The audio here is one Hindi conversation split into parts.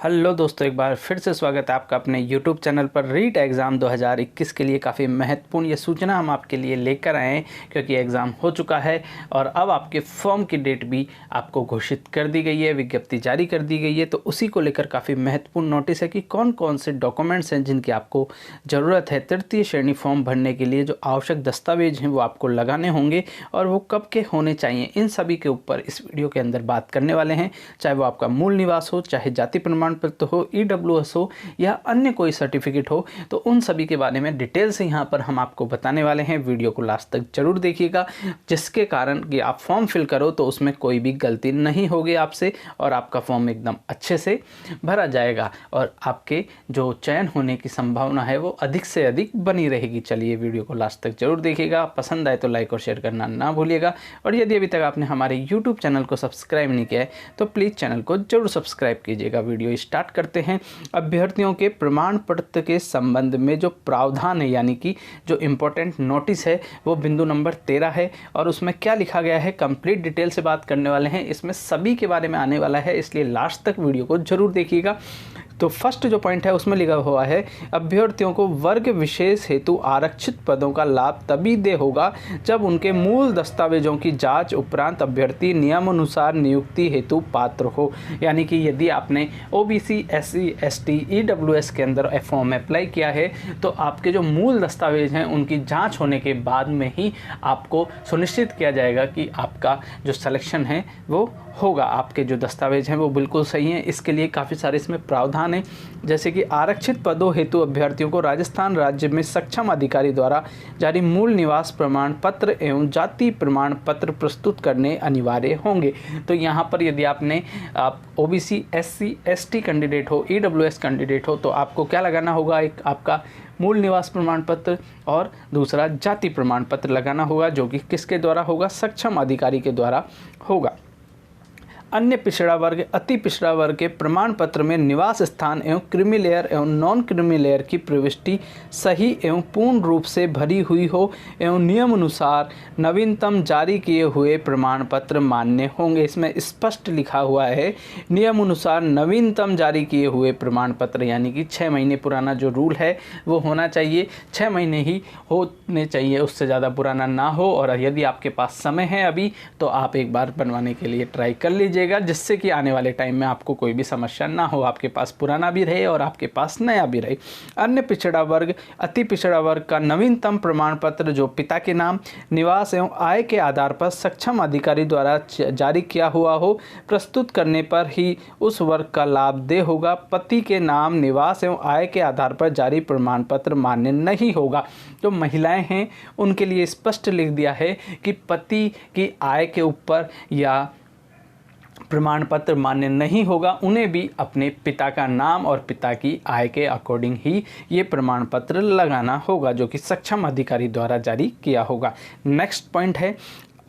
हेलो दोस्तों, एक बार फिर से स्वागत है आपका अपने YouTube चैनल पर। रीट एग्ज़ाम 2021 के लिए काफ़ी महत्वपूर्ण ये सूचना हम आपके लिए लेकर आए हैं, क्योंकि एग्ज़ाम हो चुका है और अब आपके फॉर्म की डेट भी आपको घोषित कर दी गई है, विज्ञप्ति जारी कर दी गई है। तो उसी को लेकर काफ़ी महत्वपूर्ण नोटिस है कि कौन कौन से डॉक्यूमेंट्स हैं जिनकी आपको ज़रूरत है। तृतीय श्रेणी फॉर्म भरने के लिए जो आवश्यक दस्तावेज हैं वो आपको लगाने होंगे और वो कब के होने चाहिए, इन सभी के ऊपर इस वीडियो के अंदर बात करने वाले हैं। चाहे वो आपका मूल निवास हो, चाहे जाति प्रमाण पत्र हो, ईडब्ल्यूएस हो या अन्य कोई सर्टिफिकेट हो, तो उन सभी के बारे में डिटेल से यहाँ पर हम आपको बताने वाले हैं। वीडियो को लास्ट तक जरूर देखिएगा, जिसके कारण कि आप फॉर्म फिल करो तो उसमें कोई भी गलती नहीं होगी आपसे और आपका फॉर्म एकदम अच्छे से भरा जाएगा और आपके जो चयन होने की संभावना है वो अधिक से अधिक बनी रहेगी। चलिए वीडियो को लास्ट तक जरूर देखिएगा, पसंद आए तो लाइक और शेयर करना ना भूलिएगा। और यदि अभी तक आपने हमारे यूट्यूब चैनल को सब्सक्राइब नहीं किया है तो प्लीज़ चैनल को जरूर सब्सक्राइब कीजिएगा। वीडियो स्टार्ट करते हैं। अभ्यर्थियों के प्रमाण पत्र के संबंध में जो प्रावधान है, यानी कि जो इम्पोर्टेंट नोटिस है, वो बिंदु नंबर 13 है और उसमें क्या लिखा गया है कंप्लीट डिटेल से बात करने वाले हैं। इसमें सभी के बारे में आने वाला है, इसलिए लास्ट तक वीडियो को जरूर देखिएगा। तो फर्स्ट जो पॉइंट है उसमें लिखा हुआ है, अभ्यर्थियों को वर्ग विशेष हेतु आरक्षित पदों का लाभ तभी दे होगा जब उनके मूल दस्तावेजों की जांच उपरांत अभ्यर्थी नियमानुसार नियुक्ति हेतु पात्र हो। यानी कि यदि आपने ओबीसी, एससी, एसटी, ईडब्ल्यूएस के अंदर फॉर्म अप्लाई किया है तो आपके जो मूल दस्तावेज हैं उनकी जाँच होने के बाद में ही आपको सुनिश्चित किया जाएगा कि आपका जो सिलेक्शन है वो होगा। आपके जो दस्तावेज हैं वो बिल्कुल सही हैं। इसके लिए काफ़ी सारे इसमें प्रावधान हैं, जैसे कि आरक्षित पदों हेतु अभ्यर्थियों को राजस्थान राज्य में सक्षम अधिकारी द्वारा जारी मूल निवास प्रमाण पत्र एवं जाति प्रमाण पत्र प्रस्तुत करने अनिवार्य होंगे। तो यहाँ पर यदि आप ओबीसी, एससी, एसटी कैंडिडेट हो, ईडब्ल्यूएस कैंडिडेट हो, तो आपको क्या लगाना होगा, एक आपका मूल निवास प्रमाण पत्र और दूसरा जाति प्रमाण पत्र लगाना होगा, जो कि किसके द्वारा होगा, सक्षम अधिकारी के द्वारा होगा। अन्य पिछड़ा वर्ग, अति पिछड़ा वर्ग के प्रमाण पत्र में निवास स्थान एवं क्रीमी लेयर एवं नॉन क्रीमी लेयर की प्रविष्टि सही एवं पूर्ण रूप से भरी हुई हो एवं नियम अनुसार नवीनतम जारी किए हुए प्रमाण पत्र मान्य होंगे। इसमें स्पष्ट लिखा हुआ है नियम अनुसार नवीनतम जारी किए हुए प्रमाण पत्र, यानी कि 6 महीने पुराना जो रूल है वो होना चाहिए। 6 महीने ही होने चाहिए, उससे ज़्यादा पुराना ना हो। और यदि आपके पास समय है अभी तो आप एक बार बनवाने के लिए ट्राई कर लीजिए, जिससे कि आने वाले टाइम में आपको कोई भी समस्या ना हो, आपके पास पुराना भी रहे और आपके पास नया भी रहे। अन्य पिछड़ा वर्ग, अति पिछड़ा वर्ग का नवीनतम प्रमाण पत्र जो पिता के नाम, निवास एवं आय के आधार पर सक्षम अधिकारी द्वारा जारी किया हुआ हो, प्रस्तुत करने पर ही उस वर्ग का लाभ दे होगा। पति के नाम, निवास एवं आय के आधार पर जारी प्रमाण पत्र मान्य नहीं होगा। जो महिलाएं हैं उनके लिए स्पष्ट लिख दिया है कि पति की आय के ऊपर या प्रमाण पत्र मान्य नहीं होगा, उन्हें भी अपने पिता का नाम और पिता की आय के अकॉर्डिंग ही ये प्रमाण पत्र लगाना होगा, जो कि सक्षम अधिकारी द्वारा जारी किया होगा। नेक्स्ट पॉइंट है,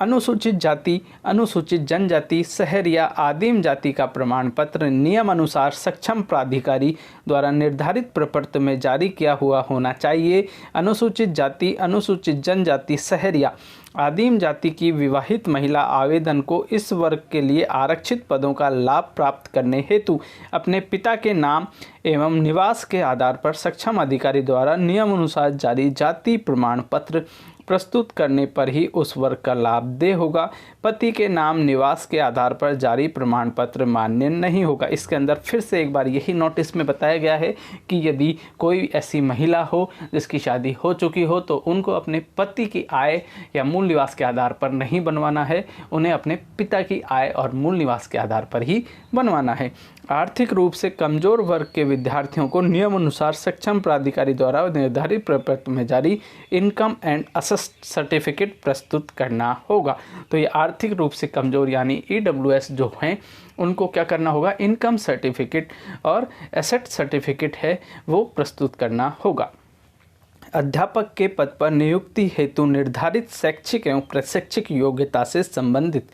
अनुसूचित जाति, अनुसूचित जनजाति, शहर या आदिम जाति का प्रमाण पत्र नियम अनुसार सक्षम प्राधिकारी द्वारा निर्धारित प्रपत्र में जारी किया हुआ होना चाहिए। अनुसूचित जाति, अनुसूचित जनजाति, शहर या आदिम जाति की विवाहित महिला आवेदन को इस वर्ग के लिए आरक्षित पदों का लाभ प्राप्त करने हेतु अपने पिता के नाम एवं निवास के आधार पर सक्षम अधिकारी द्वारा नियम अनुसार जारी जाति प्रमाण पत्र प्रस्तुत करने पर ही उस वर्ग का लाभ दे होगा। पति के नाम, निवास के आधार पर जारी प्रमाण पत्र मान्य नहीं होगा। इसके अंदर फिर से एक बार यही नोटिस में बताया गया है कि यदि कोई ऐसी महिला हो जिसकी शादी हो चुकी हो तो उनको अपने पति की आय या मूल निवास के आधार पर नहीं बनवाना है, उन्हें अपने पिता की आय और मूल निवास के आधार पर ही बनवाना है। आर्थिक रूप से कमजोर वर्ग के विद्यार्थियों को नियम अनुसार सक्षम प्राधिकारी द्वारा निर्धारित प्रपत्र में जारी इनकम एंड असेट सर्टिफिकेट प्रस्तुत करना होगा। तो ये आर्थिक रूप से कमजोर यानी ईडब्ल्यूएस जो हैं उनको क्या करना होगा, इनकम सर्टिफिकेट और एसेट सर्टिफिकेट है वो प्रस्तुत करना होगा। अध्यापक के पद पर नियुक्ति हेतु निर्धारित शैक्षिक एवं प्रशैक्षिक योग्यता से संबंधित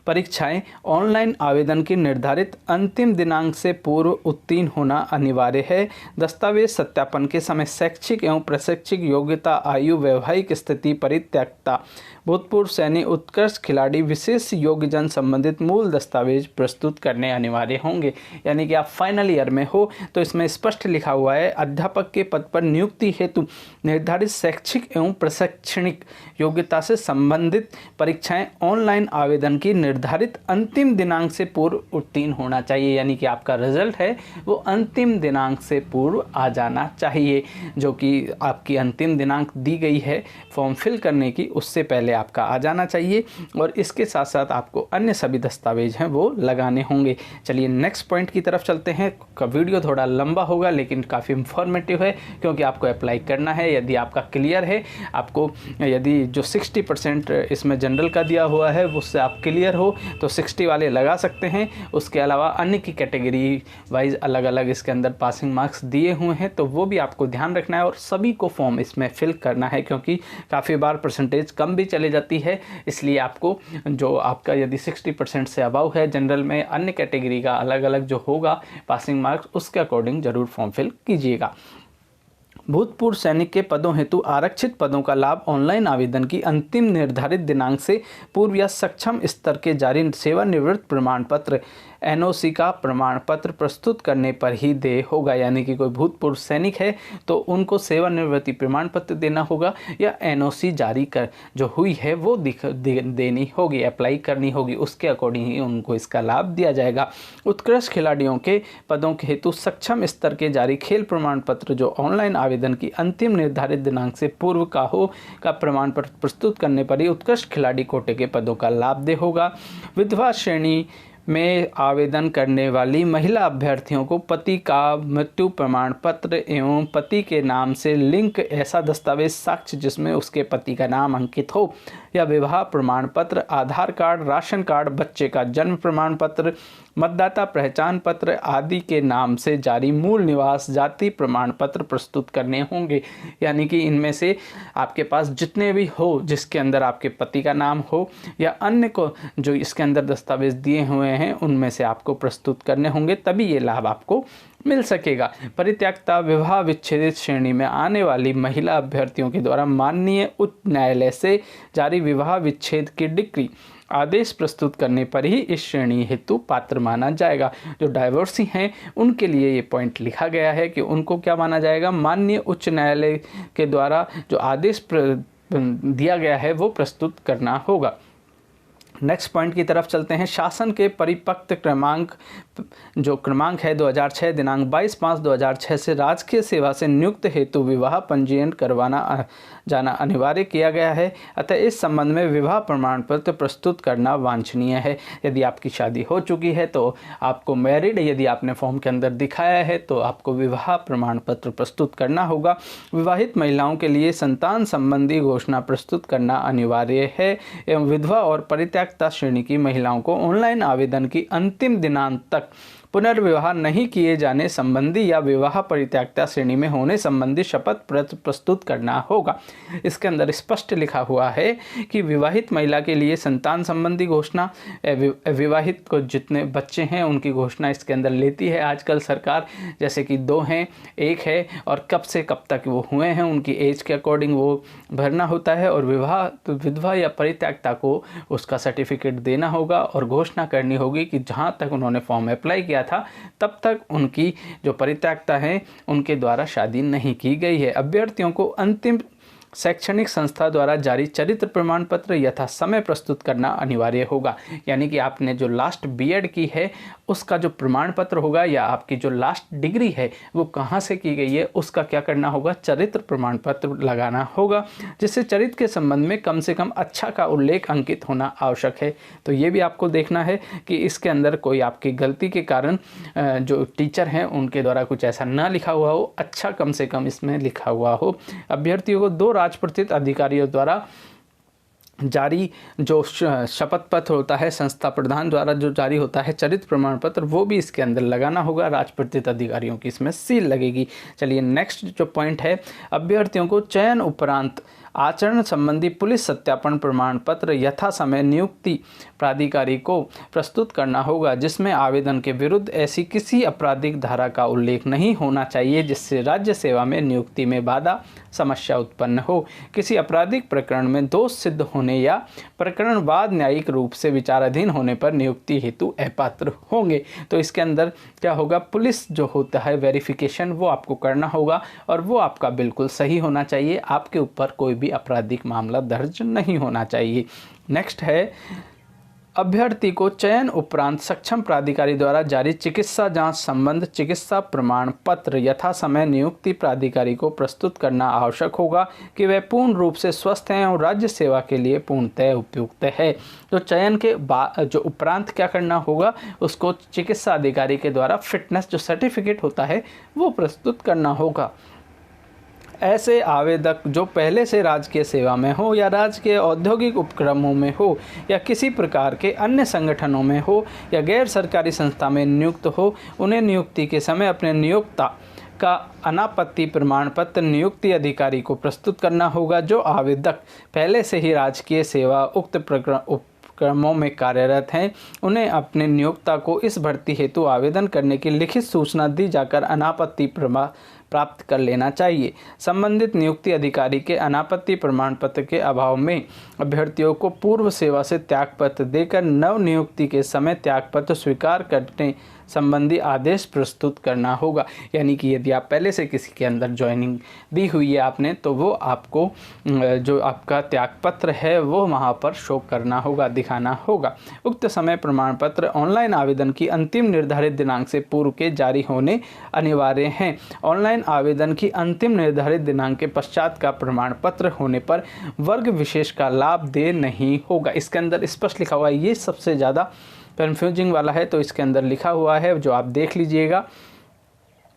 परीक्षाएं ऑनलाइन आवेदन की निर्धारित अंतिम दिनांक से पूर्व उत्तीर्ण होना अनिवार्य है। दस्तावेज सत्यापन के समय शैक्षिक एवं प्रशैक्षिक योग्यता, आयु, वैवाहिक स्थिति, परित्यक्ता, भूतपूर्व सैनिक, उत्कृष्ट खिलाड़ी, विशेष योग्यजन संबंधित मूल दस्तावेज प्रस्तुत करने अनिवार्य होंगे। यानी कि आप फाइनल ईयर में हो तो इसमें स्पष्ट लिखा हुआ है, अध्यापक के पद पर नियुक्ति हेतु निर्धारित शैक्षिक एवं प्रशैक्षणिक योग्यता से संबंधित परीक्षाएं ऑनलाइन आवेदन की निर्धारित अंतिम दिनांक से पूर्व उत्तीर्ण होना चाहिए। यानी कि आपका रिजल्ट है वो अंतिम दिनांक से पूर्व आ जाना चाहिए, जो कि आपकी अंतिम दिनांक दी गई है फॉर्म फिल करने की, उससे पहले आपका आ जाना चाहिए। और इसके साथ साथ आपको अन्य सभी दस्तावेज हैं वो लगाने होंगे। चलिए नेक्स्ट पॉइंट की तरफ चलते हैं। वीडियो थोड़ा लंबा होगा लेकिन काफ़ी इंफॉर्मेटिव है, क्योंकि आपको अप्लाई करना है। यदि आपका क्लियर है, आपको यदि जो 60% इसमें जनरल का दिया हुआ है उससे आप क्लियर हो तो 60 वाले लगा सकते हैं। उसके अलावा अन्य की कैटेगरी वाइज अलग अलग इसके अंदर पासिंग मार्क्स दिए हुए हैं, तो वो भी आपको ध्यान रखना है और सभी को फॉर्म इसमें फिल करना है, क्योंकि काफ़ी बार परसेंटेज कम भी चले जाती है। इसलिए आपको जो आपका यदि 60% से अबव है जनरल में, अन्य कैटेगरी का अलग अलग जो होगा पासिंग मार्क्स, उसके अकॉर्डिंग ज़रूर फॉर्म फिल कीजिएगा। भूतपूर्व सैनिक के पदों हेतु आरक्षित पदों का लाभ ऑनलाइन आवेदन की अंतिम निर्धारित दिनांक से पूर्व या सक्षम स्तर के जारी सेवानिवृत्त प्रमाण पत्र NOC का प्रमाण पत्र प्रस्तुत करने पर ही दे होगा। यानी कि कोई भूतपूर्व सैनिक है तो उनको सेवानिवृत्ति प्रमाण पत्र देना होगा या NOC जारी कर जो हुई है वो देनी होगी, अप्लाई करनी होगी, उसके अकॉर्डिंग ही उनको इसका लाभ दिया जाएगा। उत्कृष्ट खिलाड़ियों के पदों के हेतु सक्षम स्तर के जारी खेल प्रमाण पत्र जो ऑनलाइन आवेदन की अंतिम निर्धारित दिनांक से पूर्व का हो का प्रमाण पत्र प्रस्तुत करने पर ही उत्कृष्ट खिलाड़ी कोटे के पदों का लाभ दे होगा। विधवा श्रेणी में आवेदन करने वाली महिला अभ्यर्थियों को पति का मृत्यु प्रमाण पत्र एवं पति के नाम से लिंक ऐसा दस्तावेज साक्ष्य जिसमें उसके पति का नाम अंकित हो या विवाह प्रमाण पत्र, आधार कार्ड, राशन कार्ड, बच्चे का जन्म प्रमाण पत्र, मतदाता पहचान पत्र आदि के नाम से जारी मूल निवास जाति प्रमाण पत्र प्रस्तुत करने होंगे। यानी कि इनमें से आपके पास जितने भी हो जिसके अंदर आपके पति का नाम हो या अन्य को जो इसके अंदर दस्तावेज दिए हुए हैं उनमें से आपको प्रस्तुत करने होंगे, तभी ये लाभ आपको मिल सकेगा। परित्यक्ता विवाह विच्छेदित श्रेणी में आने वाली महिला अभ्यर्थियों के द्वारा माननीय उच्च न्यायालय से जारी विवाह विच्छेद की डिक्री आदेश प्रस्तुत करने पर ही इस श्रेणी हेतु पात्र माना जाएगा। जो डाइवोर्सी हैं उनके लिए ये पॉइंट लिखा गया है कि उनको क्या माना जाएगा, माननीय उच्च न्यायालय के द्वारा जो आदेश दिया गया है वो प्रस्तुत करना होगा। नेक्स्ट पॉइंट की तरफ चलते हैं। शासन के परिपत्र क्रमांक जो क्रमांक है 2006 दिनांक 22/5/2006 से राजकीय सेवा से नियुक्त हेतु विवाह पंजीयन करवाना जाना अनिवार्य किया गया है। अतः इस संबंध में विवाह प्रमाण पत्र प्रस्तुत करना वांछनीय है। यदि आपकी शादी हो चुकी है तो आपको मैरिड, यदि आपने फॉर्म के अंदर दिखाया है तो आपको विवाह प्रमाण पत्र प्रस्तुत करना होगा। विवाहित महिलाओं के लिए संतान संबंधी घोषणा प्रस्तुत करना अनिवार्य है एवं विधवा और परित्यक्ता श्रेणी की महिलाओं को ऑनलाइन आवेदन की अंतिम दिनांक तक पुनर्विवाह नहीं किए जाने संबंधी या विवाह परित्यक्ता श्रेणी में होने संबंधी शपथ प्रस्तुत करना होगा। इसके अंदर स्पष्ट लिखा हुआ है कि विवाहित महिला के लिए संतान संबंधी घोषणा, विवाहित को जितने बच्चे हैं उनकी घोषणा इसके अंदर लेती है आजकल सरकार, जैसे कि 2 हैं, 1 है और कब से कब तक वो हुए हैं उनकी एज के अकॉर्डिंग वो भरना होता है। और विवाह तो विधवा या परित्यक्ता को उसका सर्टिफिकेट देना होगा और घोषणा करनी होगी कि जहाँ तक उन्होंने फॉर्म अप्लाई किया था तब तक उनकी जो परित्यक्ता हैं उनके द्वारा शादी नहीं की गई है। अभ्यर्थियों को अंतिम शैक्षणिक संस्था द्वारा जारी चरित्र प्रमाण पत्र यथा समय प्रस्तुत करना अनिवार्य होगा। यानी कि आपने जो लास्ट बीएड की है उसका जो प्रमाण पत्र होगा या आपकी जो लास्ट डिग्री है वो कहाँ से की गई है उसका क्या करना होगा, चरित्र प्रमाण पत्र लगाना होगा, जिससे चरित्र के संबंध में कम से कम अच्छा का उल्लेख अंकित होना आवश्यक है। तो ये भी आपको देखना है कि इसके अंदर कोई आपकी गलती के कारण जो टीचर हैं उनके द्वारा कुछ ऐसा ना लिखा हुआ हो, अच्छा कम से कम इसमें लिखा हुआ हो। अभ्यर्थियों को 2 राजपत्रित अधिकारियों द्वारा जारी जो शपथ पत्र होता है, संस्था प्रधान द्वारा जो जारी होता है चरित्र प्रमाण पत्र, वो भी इसके अंदर लगाना होगा। राजपत्रित अधिकारियों की इसमें सील लगेगी। चलिए नेक्स्ट जो पॉइंट है, अभ्यर्थियों को चयन उपरांत आचरण संबंधी पुलिस सत्यापन प्रमाण पत्र यथा समय नियुक्ति प्राधिकारी को प्रस्तुत करना होगा, जिसमें आवेदन के विरुद्ध ऐसी किसी आपराधिक धारा का उल्लेख नहीं होना चाहिए जिससे राज्य सेवा में नियुक्ति में बाधा समस्या उत्पन्न हो। किसी आपराधिक प्रकरण में दोष सिद्ध होने या प्रकरण बाद न्यायिक रूप से विचाराधीन होने पर नियुक्ति हेतु अपात्र होंगे। तो इसके अंदर क्या होगा, पुलिस जो होता है वेरिफिकेशन वो आपको करना होगा और वो आपका बिल्कुल सही होना चाहिए, आपके ऊपर कोई भी आपराधिक मामला दर्ज नहीं होना चाहिए। नेक्स्ट है, अभ्यर्थी को चयन उपरांत सक्षम प्राधिकारी द्वारा जारी चिकित्सा जांच संबंध चिकित्सा प्रमाण पत्र यथा समय नियुक्ति प्राधिकारी को प्रस्तुत करना आवश्यक होगा कि वह पूर्ण रूप से स्वस्थ हैं और राज्य सेवा के लिए पूर्णतः उपयुक्त है। तो चयन के जो उपरांत क्या करना होगा, उसको चिकित्सा अधिकारी के द्वारा फिटनेस जो सर्टिफिकेट होता है वो प्रस्तुत करना होगा। ऐसे आवेदक जो पहले से राजकीय सेवा में हो या राजकीय औद्योगिक उपक्रमों में हो या किसी प्रकार के अन्य संगठनों में हो या गैर सरकारी संस्था में नियुक्त हो, उन्हें नियुक्ति के समय अपने नियोक्ता का अनापत्ति प्रमाण पत्र नियुक्ति अधिकारी को प्रस्तुत करना होगा। जो आवेदक पहले से ही राजकीय सेवा उक्त उपक्रमों में कार्यरत हैं, उन्हें अपने नियोक्ता को इस भर्ती हेतु आवेदन करने की लिखित सूचना दी जाकर अनापत्ति प्राप्त कर लेना चाहिए। संबंधित नियुक्ति अधिकारी के अनापत्ति प्रमाण पत्र के अभाव में अभ्यर्थियों को पूर्व सेवा से त्यागपत्र देकर नव नियुक्ति के समय त्यागपत्र स्वीकार करने संबंधी आदेश प्रस्तुत करना होगा। यानी कि यदि आप पहले से किसी के अंदर ज्वाइनिंग दी हुई है आपने, तो वो आपको जो आपका त्यागपत्र है वो वहाँ पर शो करना होगा, दिखाना होगा। उक्त समय प्रमाण पत्र ऑनलाइन आवेदन की अंतिम निर्धारित दिनांक से पूर्व के जारी होने अनिवार्य हैं। ऑनलाइन आवेदन की अंतिम निर्धारित दिनांक के पश्चात का प्रमाण पत्र होने पर वर्ग विशेष का लाभ दे नहीं होगा। इसके अंदर स्पष्ट लिखा हुआ है, ये सबसे ज़्यादा कन्फ्यूजिंग वाला है, तो इसके अंदर लिखा हुआ है जो आप देख लीजिएगा।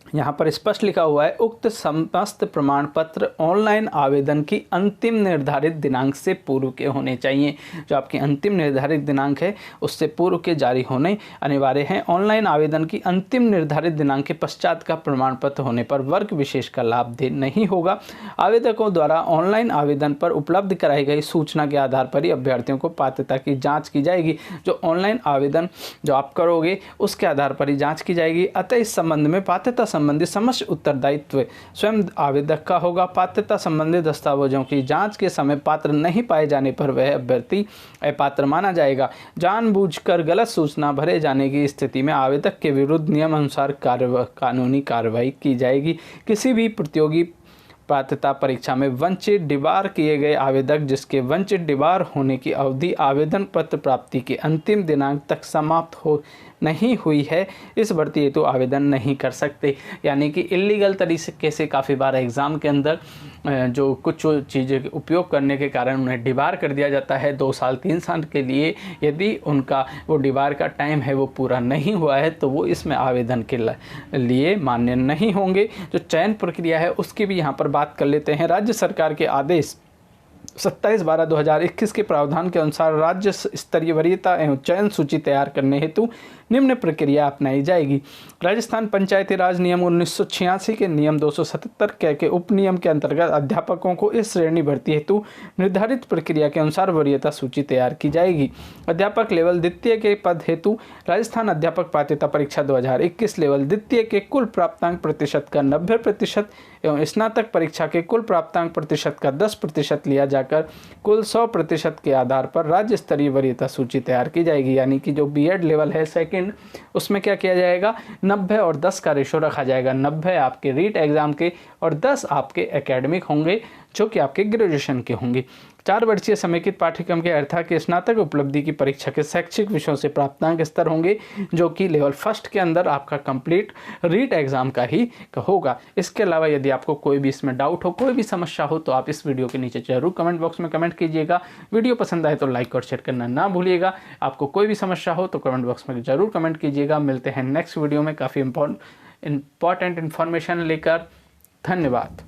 यहाँ पर स्पष्ट लिखा हुआ है, उक्त समस्त प्रमाण पत्र ऑनलाइन आवेदन की अंतिम निर्धारित दिनांक से पूर्व के होने चाहिए। जो आपकी अंतिम निर्धारित दिनांक है उससे पूर्व के जारी होने अनिवार्य हैं। ऑनलाइन आवेदन की अंतिम निर्धारित दिनांक के पश्चात का प्रमाण पत्र होने पर वर्ग विशेष का लाभ दे नहीं होगा। आवेदकों द्वारा ऑनलाइन आवेदन पर उपलब्ध कराई गई सूचना के आधार पर ही अभ्यर्थियों को पात्रता की जाँच की जाएगी। जो ऑनलाइन आवेदन जो आप करोगे उसके आधार पर ही जाँच की जाएगी। अतः इस संबंध में पात्रता संबंधी समस्त उत्तरदायित्व स्वयं आवेदक का होगा। पात्रता संबंधी दस्तावेजों की जांच के समय पात्र नहीं पाए जाने पर वह अभ्यर्थी अपात्र माना जाएगा। जानबूझकर गलत सूचना भरे जाने की स्थिति में आवेदक के विरुद्ध नियमानुसार कानूनी कार्रवाई की जाएगी। किसी भी प्रतियोगी पात्रता परीक्षा में वंचित डिबार किए गए आवेदक जिसके वंचित डिबार होने की अवधि आवेदन पत्र प्राप्ति के अंतिम दिनांक तक समाप्त हो नहीं हुई है, इस भर्ती हेतु आवेदन नहीं कर सकते। यानी कि इलीगल तरीके से काफ़ी बार एग्ज़ाम के अंदर जो कुछ चीज़ें उपयोग करने के कारण उन्हें डिबार कर दिया जाता है 2 साल 3 साल के लिए। यदि उनका वो डिबार का टाइम है वो पूरा नहीं हुआ है तो वो इसमें आवेदन के लिए मान्य नहीं होंगे। जो चयन प्रक्रिया है उसकी भी यहाँ पर बात कर लेते हैं। राज्य सरकार के आदेश 27/12/2021 के प्रावधान के अनुसार राज्य स्तरीय वरीयता एवं चयन सूची तैयार करने हेतु निम्न प्रक्रिया अपनाई जाएगी। राजस्थान पंचायती राज नियम 1986 के नियम 277 के उपनियम के अंतर्गत अध्यापकों को इस श्रेणी भर्ती हेतु निर्धारित प्रक्रिया के अनुसार वरीयता सूची तैयार की जाएगी। अध्यापक लेवल द्वितीय के पद हेतु राजस्थान अध्यापक पात्रता परीक्षा 2021 लेवल द्वितीय के कुल प्राप्तांक प्रतिशत का 90% एवं स्नातक परीक्षा के कुल प्राप्तांक प्रतिशत का 10% लिया जाकर कुल 100% के आधार पर राज्य स्तरीय वरीयता सूची तैयार की जाएगी। यानी कि जो बीएड लेवल है सेकंड, उसमें क्या किया जाएगा, 90 और 10 का रेशो रखा जाएगा। 90 आपके रीट एग्जाम के और 10 आपके एकेडमिक होंगे जो कि आपके ग्रेजुएशन के होंगे। 4 वर्षीय समेकित पाठ्यक्रम के अर्थात के स्नातक उपलब्धि की परीक्षा के शैक्षिक विषयों से प्राप्तांक स्तर होंगे जो कि लेवल फर्स्ट के अंदर आपका कंप्लीट रीट एग्जाम का ही होगा। इसके अलावा यदि आपको कोई भी इसमें डाउट हो, कोई भी समस्या हो, तो आप इस वीडियो के नीचे जरूर कमेंट बॉक्स में कमेंट कीजिएगा। वीडियो पसंद आए तो लाइक और शेयर करना ना भूलिएगा। आपको कोई भी समस्या हो तो कमेंट बॉक्स में जरूर कमेंट कीजिएगा। मिलते हैं नेक्स्ट वीडियो में काफ़ी इंपॉर्टेंट इन्फॉर्मेशन लेकर। धन्यवाद।